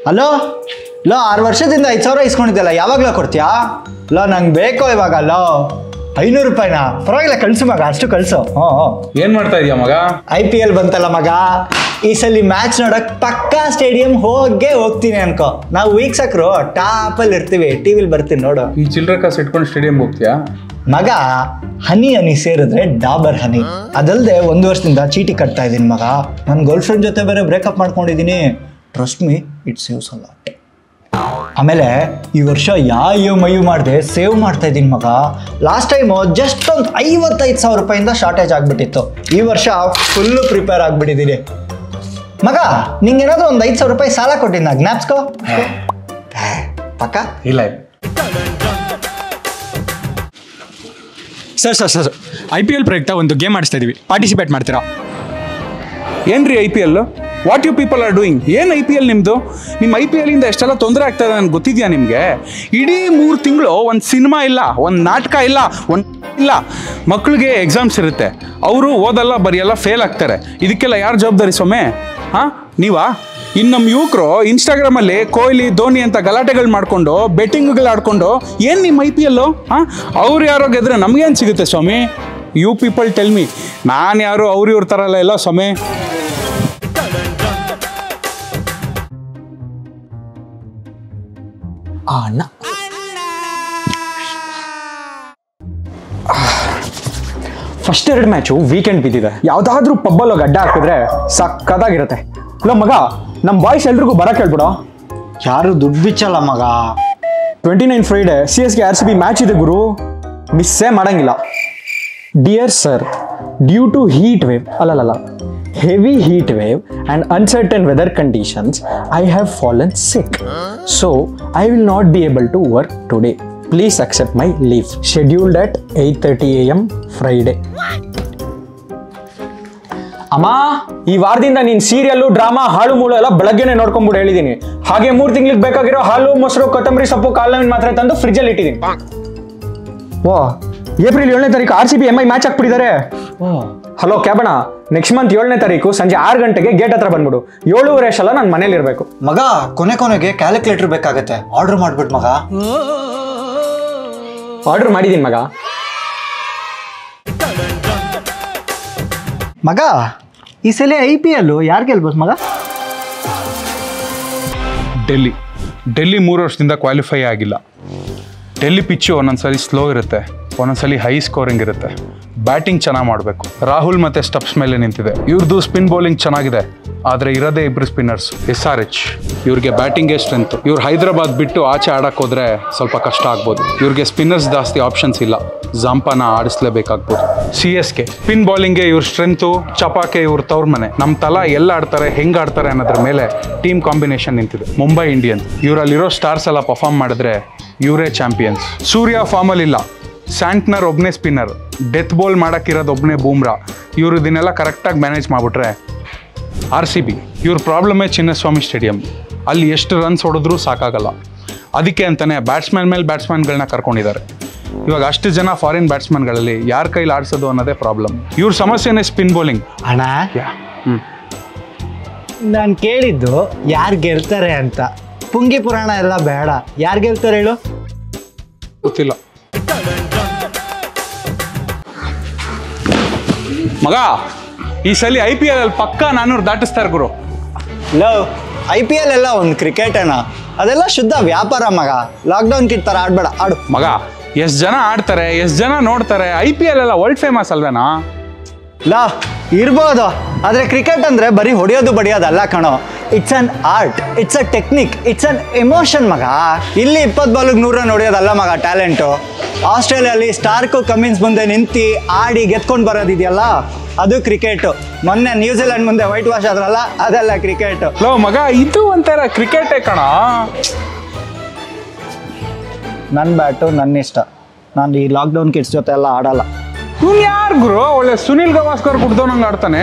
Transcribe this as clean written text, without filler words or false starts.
Hello low 6 ವರ್ಷದಿಂದ 5,000 ಇಸ್ಕೊಂಡಿದ್ದಲ್ಲ ಯಾವಾಗಲೂ ಕೊಡ್ತೀಯಾ? ಲೋ ನಂಗೆ ಬೇಕೋ ಇವಾಗ. ಲೋ 500 ರೂಪಾಯಿನಾ? ಪರವಾಗಿಲ್ಲ ಕಳ್ಸು ಮಗ, ಅಷ್ಟು ಕಳ್ಸು. ಏನ್ ಮಾಡ್ತಾ ಇದೀಯ ಮಗ? IPL ಬಂತಲ್ಲ ಮಗ, ಈ ಸಲ ಮ್ಯಾಚ್ ನೋಡಕ್ ಪಕ್ಕಾ ಸ್ಟೇಡಿಯಂ ಹೋಗ್ತೀನಿ ಅನ್ಕೋ. ನಾವು ವೀಕ್ಷಕರು ಟಾಪಲ್ಲಿ ಇರ್ತೀವಿ, ಟಿವಿಲಿ ಬರ್ತೀನಿ ನೋಡು. ಈ ಚಿಲ್ಡ್ರ ಕಾಸು ಇಟ್ಕೊಂಡು ಸ್ಟೇಡಿಯಂ ಹೋಗ್ತೀಯಾ? ಮಗ ಹನಿ ಸೇರಿದ್ರೆ ಡಾಬರ್ ಹನಿ. ಅದಲ್ಲದೆ 1 ವರ್ಷದಿಂದ ಚೀಟಿ ಕಟ್ತಾ ಇದ್ದೀನಿ ಮಗ. ನನ್ನ ಗರ್ಲ್ ಫ್ರೆಂಡ್ ಜೊತೆ ಬೇರೆ ಬ್ರೇಕಪ್ ಮಾಡ್ಕೊಂಡಿದ್ದೀನಿ. Trust me, it saves a lot. ಆಮೇಲೆ ಈ ವರ್ಷ EMI ಮಾಡಿದೆ ಸೇವ್ ಮಾಡ್ತಾ ಇದ್ದೀನಿ ಮಗ. ಲಾಸ್ಟ್ ಟೈಮು ಜಸ್ಟ್ ಒಂದು 55,000 ರೂಪಾಯಿಂದ ಶಾರ್ಟೇಜ್ ಆಗಿಬಿಟ್ಟಿತ್ತು. ಈ ವರ್ಷ ಫುಲ್ಲು ಪ್ರಿಪೇರ್ ಆಗಿಬಿಟ್ಟಿದ್ದೀನಿ ಮಗ. ನಿಂಗೇನಾದರೂ ಒಂದು 5,000 ರೂಪಾಯಿ ಸಾಲ ಕೊಟ್ಟಿದ್ದ ಜ್ಞಾಪಿಸ್ಕೋ ಪಕ್ಕ. ಇಲ್ಲ ಸರ್ IPL ಪ್ರಯುಕ್ತ ಒಂದು ಗೇಮ್ ಆಡಿಸ್ತಾ ಇದೀವಿ, ಪಾರ್ಟಿಸಿಪೇಟ್ ಮಾಡ್ತೀರಾ? ಏನ್ರಿ IPL? What you people are doing? ಏನು IPL ನಿಮ್ಮದು? ನಿಮ್ಮ IPL ಇಂದ ಎಷ್ಟೆಲ್ಲ ತೊಂದರೆ ಆಗ್ತದೆ ನನಗೆ ಗೊತ್ತಿದೆಯಾ ನಿಮಗೆ? ಇಡೀ 3 ತಿಂಗಳು ಒಂದು ಸಿನಿಮಾ ಇಲ್ಲ, ಒಂದು ನಾಟಕ ಇಲ್ಲ, ಇಲ್ಲ. ಮಕ್ಕಳಿಗೆ ಎಕ್ಸಾಮ್ಸ್ ಇರುತ್ತೆ, ಅವರು ಓದಲ್ಲ ಬರೆಯಲ್ಲ, ಫೇಲ್ ಆಗ್ತಾರೆ. ಇದಕ್ಕೆಲ್ಲ ಯಾರು ಜವಾಬ್ದಾರಿ ಸೊಮ್ಮೆ? ಹಾಂ, ನೀವಾ? ಇನ್ನು ನಮ್ಮ ಯುವಕರು ಇನ್ಸ್ಟಾಗ್ರಾಮಲ್ಲಿ ಕೊಹ್ಲಿ ಧೋನಿ ಅಂತ ಗಲಾಟೆಗಳು ಮಾಡಿಕೊಂಡು ಬೆಟ್ಟಿಂಗ್ಗಳು ಆಡ್ಕೊಂಡು ಏನು ನಿಮ್ಮ IPL? ಹಾಂ, ಅವ್ರು ಯಾರೋ ಗೆದ್ರೆ ನಮಗೇನು ಸಿಗುತ್ತೆ ಸ್ವಾಮಿ? You people tell me. ನಾನು ಯಾರು ಅವ್ರು ಇವ್ರ ಥರ ಎಲ್ಲ ಸ್ವಾಮಿ. ಅಣ್ಣ ಫಸ್ಟ್ 2 ಮ್ಯಾಚು ವೀಕೆಂಡ್ ಬಿದ್ದಿದೆ. ಯಾವುದಾದ್ರೂ ಪಬ್ಬಲ್ಲೋ ಗಡ್ಡ ಹಾಕಿದ್ರೆ ಸಕ್ಕತ್ತಾಗಿರುತ್ತೆ. ಇಲ್ಲ ಮಗ, ನಮ್ಮ ಬಾಯ್ಸ್ ಎಲ್ರಿಗೂ ಬರಕ್ಕೆ ಹೇಳ್ಬಿಡೋ. ಯಾರು ದುಡ್ಡು ಬಿಚ್ಚಲ್ಲ ಮಗ. 29 ಫ್ರೈಡೆ CSK RCB ಮ್ಯಾಚ್ ಇದೆ ಗುರು, ಮಿಸ್ಸೇ ಮಾಡಂಗಿಲ್ಲ. Dear sir, due to heat wave heavy heat wave and uncertain weather conditions, I have fallen sick. So, I will not be able to work today. Please accept my leave. Scheduled at 8:30 AM Friday. ಅಮ್ಮ, ಈ ವಾರದಿಂದ ನೀನು serial drama ಹಾಳು ಮೂಳು ಎಲ್ಲ ಬೆಳಗ್ಗೆನೆ ನೋಡ್ಕೊಂಡ್ಬಿಟ್ಟು ಹೇಳಿದ್ದೀನಿ. ಹಾಗೆ 3 ತಿಂಗಳಿಗೆ ಬೇಕಾಗಿರೋ ಹಾಲು ಮೊಸರು ಕೊತ್ತಂಬರಿ ಸೊಪ್ಪು ಕಾಳುಮೆಣು ಮಾತ್ರ ತಂದು ಫ್ರಿಜ್ಜಲ್ಲಿ ಇಟ್ಟಿದ್ದೀನಿ. ಓ, ಏಪ್ರಿಲ್ 7ನೇ ತಾರೀಕು RCB MI ಮ್ಯಾಚ್ ಹಾಕ್ಬಿಟ್ಟಿದ್ದಾರೆ. ಹಲೋ ಕ್ಯಾಬಣ, ನೆಕ್ಸ್ಟ್ ಮಂತ್ 7ನೇ ತಾರೀಕು ಸಂಜೆ 6 ಗಂಟೆಗೆ ಗೇಟ್ ಹತ್ರ ಬಂದ್ಬಿಡು. 7:30 ಅಷ್ಟೆಲ್ಲ ನಾನು ಮನೇಲಿ ಇರಬೇಕು. ಮಗ ಕೊನೆಗೆ ಕ್ಯಾಲ್ಕುಲೇಟರ್ ಬೇಕಾಗತ್ತೆ, ಆರ್ಡರ್ ಮಾಡ್ಬಿಟ್ಟು ಮಗ. ಆರ್ಡರ್ ಮಾಡಿದ್ದೀನಿ ಮಗ. ಮಗ ಈ ಸಲ IPL ಯಾರು ಗೆಲ್ಬೋದು ಮಗ? ಡೆಲ್ಲಿ 3 ವರ್ಷದಿಂದ ಕ್ವಾಲಿಫೈ ಆಗಿಲ್ಲ. ಡೆಲ್ಲಿ ಪಿಚ್ಚು ಒಂದೊಂದ್ಸಲಿ ಸ್ಲೋ ಇರುತ್ತೆ, ಒಂದೊಂದ್ಸಲಿ ಹೈ ಸ್ಕೋರಿಂಗ್ ಇರುತ್ತೆ. ಬ್ಯಾಟಿಂಗ್ ಚೆನ್ನಾಗಿ ಮಾಡಬೇಕು. ರಾಹುಲ್ ಮತ್ತೆ ಸ್ಟಪ್ಸ್ ಮೇಲೆ ನಿಂತಿದೆ. ಇವ್ರದ್ದು ಸ್ಪಿನ್ ಬೌಲಿಂಗ್ ಚೆನ್ನಾಗಿದೆ, ಆದರೆ ಇರೋದೇ 2 ಸ್ಪಿನ್ನರ್ಸ್. SRH ಇವ್ರಿಗೆ ಬ್ಯಾಟಿಂಗೇ ಸ್ಟ್ರೆಂತ್. ಇವ್ರು ಹೈದರಾಬಾದ್ ಬಿಟ್ಟು ಆಚೆ ಆಡಕ್ಕೆ ಹೋದ್ರೆ ಸ್ವಲ್ಪ ಕಷ್ಟ ಆಗ್ಬೋದು. ಇವ್ರಿಗೆ ಸ್ಪಿನ್ನರ್ಸ್ ಜಾಸ್ತಿ ಆಪ್ಷನ್ಸ್ ಇಲ್ಲ, ಜಂಪಾನ ಆಡಿಸ್ಲೇಬೇಕಾಗ್ಬೋದು. CSK ಸ್ಪಿನ್ ಬೌಲಿಂಗ್ಗೆ ಇವ್ರ ಸ್ಟ್ರೆಂತು, ಚಪಾಕೆ ಇವ್ರ ತವ್ರ ಮನೆ. ನಮ್ಮ ತಲಾ ಎಲ್ಲ ಆಡ್ತಾರೆ, ಹೆಂಗೆ ಆಡ್ತಾರೆ ಅನ್ನೋದ್ರ ಮೇಲೆ ಟೀಮ್ ಕಾಂಬಿನೇಷನ್ ನಿಂತಿದೆ. ಮುಂಬೈ ಇಂಡಿಯನ್ಸ್ ಇವರಲ್ಲಿರೋ ಸ್ಟಾರ್ಸ್ ಎಲ್ಲ ಪರ್ಫಾರ್ಮ್ ಮಾಡಿದ್ರೆ ಇವರೇ ಚಾಂಪಿಯನ್ಸ್. ಸೂರ್ಯ ಫಾರ್ಮಲ್ಲಿ ಇಲ್ಲ, ಸ್ಯಾಂಟ್ನರ್ ಒಬ್ಬನೇ ಸ್ಪಿನ್ನರ್, ಡೆತ್ ಬಾಲ್ ಮಾಡೋಕ್ಕಿರೋದು ಒಬ್ಬನೇ ಬೂಮ್ರಾ. ಇವರು ಇದನ್ನೆಲ್ಲ ಕರೆಕ್ಟಾಗಿ ಮ್ಯಾನೇಜ್ ಮಾಡಿಬಿಟ್ರೆ RCB ಇವ್ರ ಪ್ರಾಬ್ಲಮ್ಮೇ ಚಿನ್ನಸ್ವಾಮಿ ಸ್ಟೇಡಿಯಂ. ಅಲ್ಲಿ ಎಷ್ಟು ರನ್ಸ್ ಹೊಡೆದ್ರೂ ಸಾಕಾಗಲ್ಲ. ಅದಕ್ಕೆ ಅಂತಲೇ ಬ್ಯಾಟ್ಸ್ಮನ್ಗಳನ್ನ ಕರ್ಕೊಂಡಿದ್ದಾರೆ. ಇವಾಗ ಅಷ್ಟು ಜನ ಫಾರಿನ್ ಬ್ಯಾಟ್ಸ್ಮನ್ಗಳಲ್ಲಿ ಯಾರ ಕೈಲಿ ಆಡಿಸೋದು ಅನ್ನೋದೇ ಪ್ರಾಬ್ಲಮ್. ಇವ್ರ ಸಮಸ್ಯೆನೇ ಸ್ಪಿನ್ ಬೌಲಿಂಗ್. ಅಣ್ಣ ನಾನು ಕೇಳಿದ್ದು ಯಾರು ಗೆಲ್ತಾರೆ ಅಂತ. ಪುಂಗಿ ಪುರಾಣ ಎಲ್ಲ ಬೇಡ, ಯಾರು ಗೆಲ್ತಾರೆ ಹೇಳು? ಗೊತ್ತಿಲ್ಲ ಮಗ. ಈ ಸಲ IPL ಅಲ್ಲಿ ಪಕ್ಕಾ 400 ದಾಟಿಸ್ತಾರೆ ಗುರು. IPL ಎಲ್ಲ ಒಂದು ಕ್ರಿಕೆಟ್ ಅಣ್ಣ, ಅದೆಲ್ಲ ಶುದ್ಧ ವ್ಯಾಪಾರ ಮಗ. ಲಾಕ್ಡೌನ್ ಕಿಟ್ ಥರ ಆಡ್ಬೇಡ, ಆಡು ಮಗ. ಎಷ್ಟು ಜನ ಆಡ್ತಾರೆ, ಎಷ್ಟು ಜನ ನೋಡ್ತಾರೆ. IPL ಎಲ್ಲ ವರ್ಲ್ಡ್ ಫೇಮಸ್ ಅಲ್ವೇನಾ? ಇರ್ಬೋದು, ಆದರೆ ಕ್ರಿಕೆಟ್ ಅಂದರೆ ಬರೀ ಹೊಡೆಯೋದು ಬಡಿಯೋದಲ್ಲ ಕಣೋ. It's an art, it's a technique, it's an emotion ಮಗ. ಇಲ್ಲಿ 20 ಬಾಲಿಗೆ 100 ರನ್ ಹೊಡೆಯೋದಲ್ಲ ಮಗ ಟ್ಯಾಲೆಂಟು. ಆಸ್ಟ್ರೇಲಿಯಲ್ಲಿ ಸ್ಟಾರ್ಕು ಕಮಿನ್ಸ್ ಮುಂದೆ ನಿಂತು ಆಡಿ ಗೆದ್ಕೊಂಡು ಬರೋದಿದೆಯಲ್ಲ, ಅದು ಕ್ರಿಕೆಟು. ಮೊನ್ನೆ ನ್ಯೂಜಿಲೆಂಡ್ ಮುಂದೆ ವೈಟ್ ವಾಶ್ ಆದ್ರಲ್ಲ, ಅದೆಲ್ಲ ಕ್ರಿಕೆಟು. ಮಗ, ಇದು ಒಂಥರ ಕ್ರಿಕೆಟೇ ಕಣ. ನನ್ನ ಬ್ಯಾಟು ನನ್ನ ಇಷ್ಟ. ನಾನು ಈ ಲಾಕ್ಡೌನ್ ಕಿಡ್ಸ್ ಜೊತೆ ಎಲ್ಲ ಆಡಲ್ಲ. ಯಾರು ಗುರು ಒಳ್ಳೆ ಸುನಿಲ್ ಗವಾಸ್ಕರ್ ಕುಡ್ದವ್ ನಂಗೆ ಆಡ್ತಾನೆ.